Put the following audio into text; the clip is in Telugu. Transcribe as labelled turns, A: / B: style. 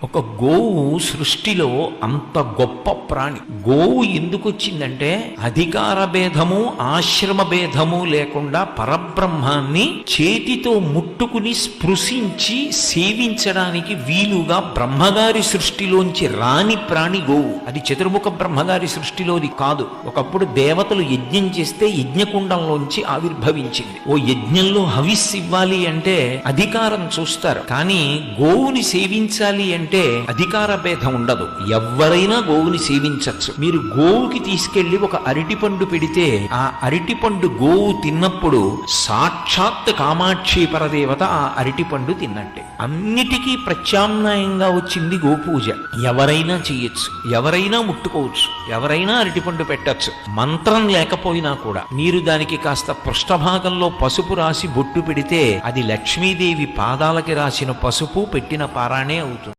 A: ఒక గోవు సృష్టిలో అంత గొప్ప ప్రాణి. గోవు ఎందుకు వచ్చిందంటే అధికార భేదము ఆశ్రమ భేదము లేకుండా పరబ్రహ్మాన్ని చేతితో ముట్టుకుని స్పృశించి సేవించడానికి వీలుగా బ్రహ్మగారి సృష్టిలోంచి రాని ప్రాణి గోవు. అది చతుర్ముఖ బ్రహ్మగారి సృష్టిలోది కాదు. ఒకప్పుడు దేవతలు యజ్ఞం చేస్తే యజ్ఞకుండంలోంచి ఆవిర్భవించింది. ఓ యజ్ఞంలో హవిస్సు ఇవ్వాలి అంటే అధికారం చూస్తారు, కానీ గోవుని సేవించాలి అంటే అధికార భేదం ఉండదు. ఎవరైనా గోవుని సేవించవచ్చు. మీరు గోవుకి తీసుకెళ్లి ఒక అరటిపండు పెడితే ఆ అరటిపండు గోవు తిన్నప్పుడు సాక్షాత్ కామాక్షి పరదేవత ఆ అరటిపండు తిన్నట్టే. అన్నిటికీ ప్రత్యామ్నాయంగా వచ్చింది గోపూజ. ఎవరైనా చెయ్యొచ్చు, ఎవరైనా ముట్టుకోవచ్చు, ఎవరైనా అరటిపండు పెట్టచ్చు. మంత్రం లేకపోయినా కూడా మీరు దానికి కాస్త పృష్ఠభాగంలో పసుపు రాసి బొట్టు పెడితే అది లక్ష్మీదేవి పాదాలకి రాసిన పసుపు పెట్టిన పారాణే అవుతుంది.